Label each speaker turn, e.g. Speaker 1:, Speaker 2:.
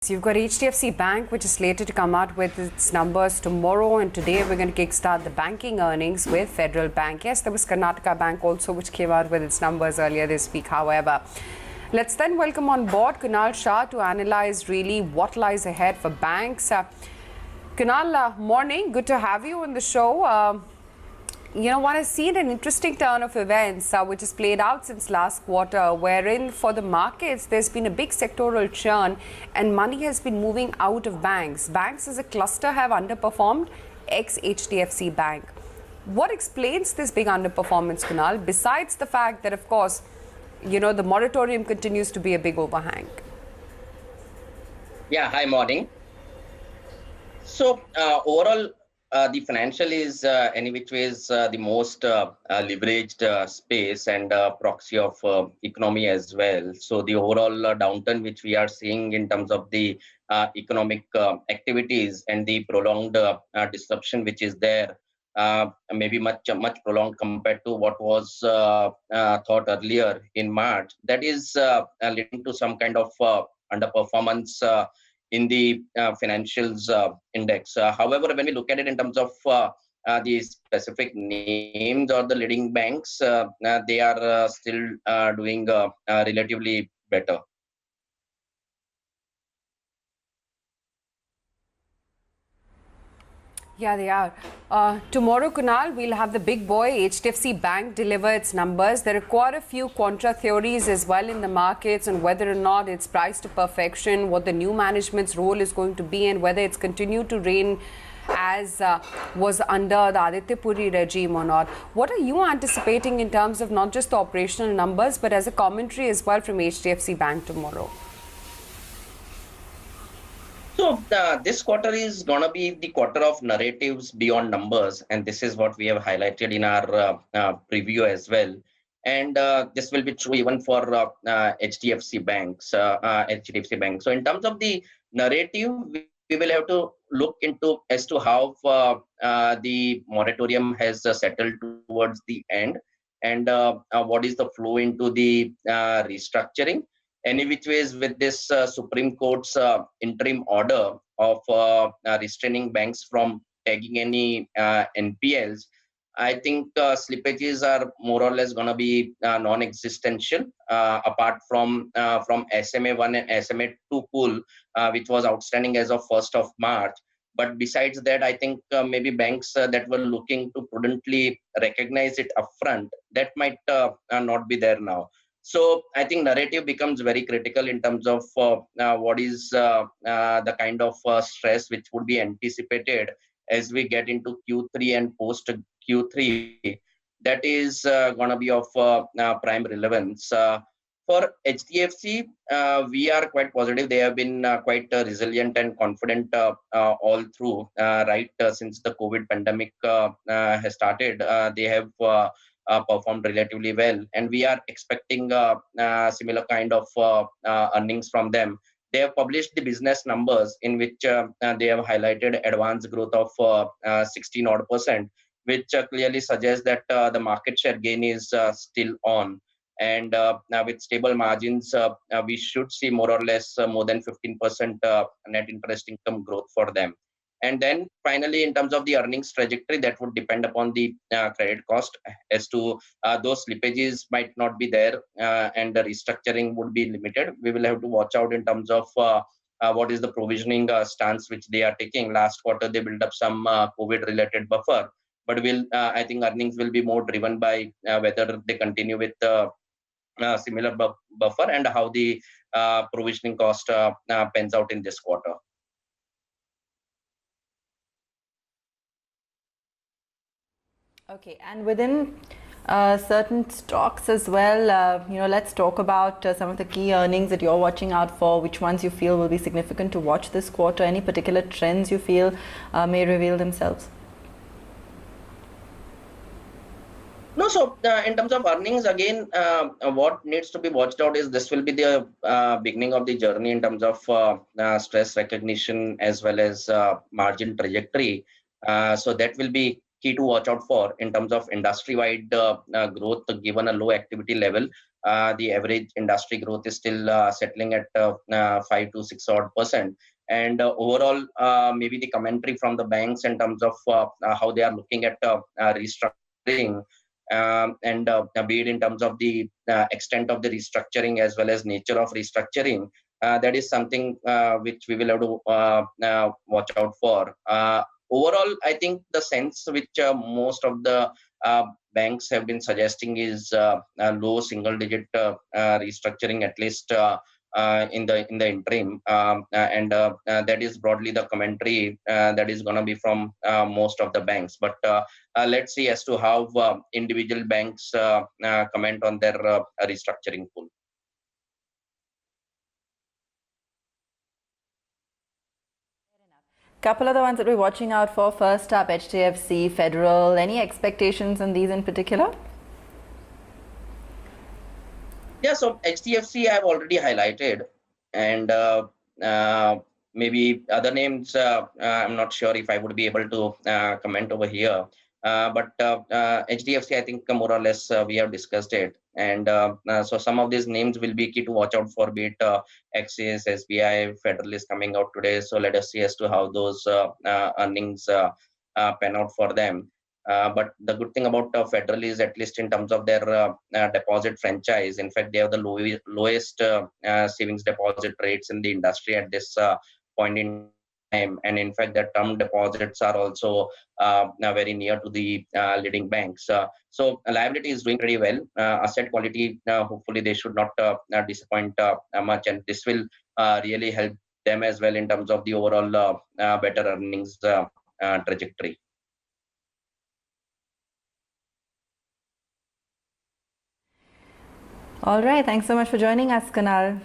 Speaker 1: So you've got HDFC Bank, which is slated to come out with its numbers tomorrow, and today we're going to kickstart the banking earnings with Federal Bank. Yes, there was Karnataka Bank also, which came out with its numbers earlier this week. However, let's then welcome on board Kunal Shah to analyze really what lies ahead for banks. Kunal, morning. Good to have you on the show. One has seen an interesting turn of events which has played out since last quarter, wherein for the markets, there's been a big sectoral churn and money has been moving out of banks. Banks as a cluster have underperformed, ex-HDFC Bank. What explains this big underperformance, Kunal, besides the fact that, of course, the moratorium continues to be a big overhang?
Speaker 2: Yeah, hi, morning. So overall, the financial is any which ways the most leveraged space and proxy of economy as well. So the overall downturn which we are seeing in terms of the economic activities and the prolonged disruption which is there, maybe much prolonged compared to what was thought earlier in March. That is leading to some kind of underperformance in the financials index. However, when we look at it in terms of the specific names or the leading banks, they are still doing relatively better.
Speaker 1: Yeah, they are. Tomorrow, Kunal, we'll have the big boy HDFC Bank deliver its numbers. There are quite a few contra theories as well in the markets on whether or not it's priced to perfection, what the new management's role is going to be, and whether it's continued to reign as was under the Aditya Puri regime or not. What are you anticipating in terms of not just the operational numbers, but as a commentary as well from HDFC Bank tomorrow?
Speaker 2: So this quarter is going to be the quarter of narratives beyond numbers, and this is what we have highlighted in our preview as well. And this will be true even for HDFC banks, HDFC Bank. So in terms of the narrative, we will have to look into as to how the moratorium has settled towards the end, and what is the flow into the restructuring. Any which ways with this Supreme Court's interim order of restraining banks from tagging any NPLs, I think slippages are more or less going to be non-existential, apart from SMA1 and SMA2 pool, which was outstanding as of 1st of March. But besides that, I think maybe banks that were looking to prudently recognize it upfront, that might not be there now. So I think narrative becomes very critical in terms of what is the kind of stress which would be anticipated as we get into Q3 and post Q3. That is going to be of prime relevance. For HDFC, we are quite positive. They have been quite resilient and confident all through, right since the COVID pandemic has started. They have performed relatively well, and we are expecting similar kind of earnings from them. They have published the business numbers in which they have highlighted advance growth of 16 odd %, which clearly suggests that the market share gain is still on. And with stable margins, we should see more or less more than 15% net interest income growth for them. And then finally, in terms of the earnings trajectory, that would depend upon the credit cost as to those slippages might not be there and the restructuring would be limited. We will have to watch out in terms of what is the provisioning stance which they are taking. Last quarter, they built up some COVID-related buffer, but I think earnings will be more driven by whether they continue with similar buffer and how the provisioning cost pans out in this quarter.
Speaker 3: Okay, and within certain stocks as well, let's talk about some of the key earnings that you're watching out for. Which ones you feel will be significant to watch this quarter? Any particular trends you feel may reveal themselves?
Speaker 2: No, so in terms of earnings, again, what needs to be watched out is this will be the beginning of the journey in terms of stress recognition as well as margin trajectory. So that will be key to watch out for in terms of industry-wide growth given a low activity level. the average industry growth is still settling at 5 to 6 odd percent. And overall, maybe the commentary from the banks in terms of how they are looking at restructuring, and be it in terms of the extent of the restructuring as well as nature of restructuring, that is something which we will have to watch out for. Overall, I think the sense which most of the banks have been suggesting is a low single-digit restructuring, at least in the interim, and that is broadly the commentary that is going to be from most of the banks. But let's see as to how individual banks comment on their restructuring pool.
Speaker 3: Couple of the ones that we're watching out for. First up, HDFC, Federal. Any expectations on these in particular?
Speaker 2: Yeah, so HDFC I've already highlighted, and maybe other names I'm not sure if I would be able to comment over here. But HDFC, I think more or less we have discussed it, and so some of these names will be key to watch out for. Be it Axis, SBI, Federal is coming out today, so let us see as to how those earnings pan out for them. But the good thing about Federal is, at least in terms of their deposit franchise, in fact, they have the lowest savings deposit rates in the industry at this point in time. And in fact, their term deposits are also very near to the leading banks. So liability is doing pretty well. Asset quality, hopefully they should not disappoint much. And this will really help them as well in terms of the overall better earnings trajectory.
Speaker 3: All right. Thanks so much for joining us, Kunal.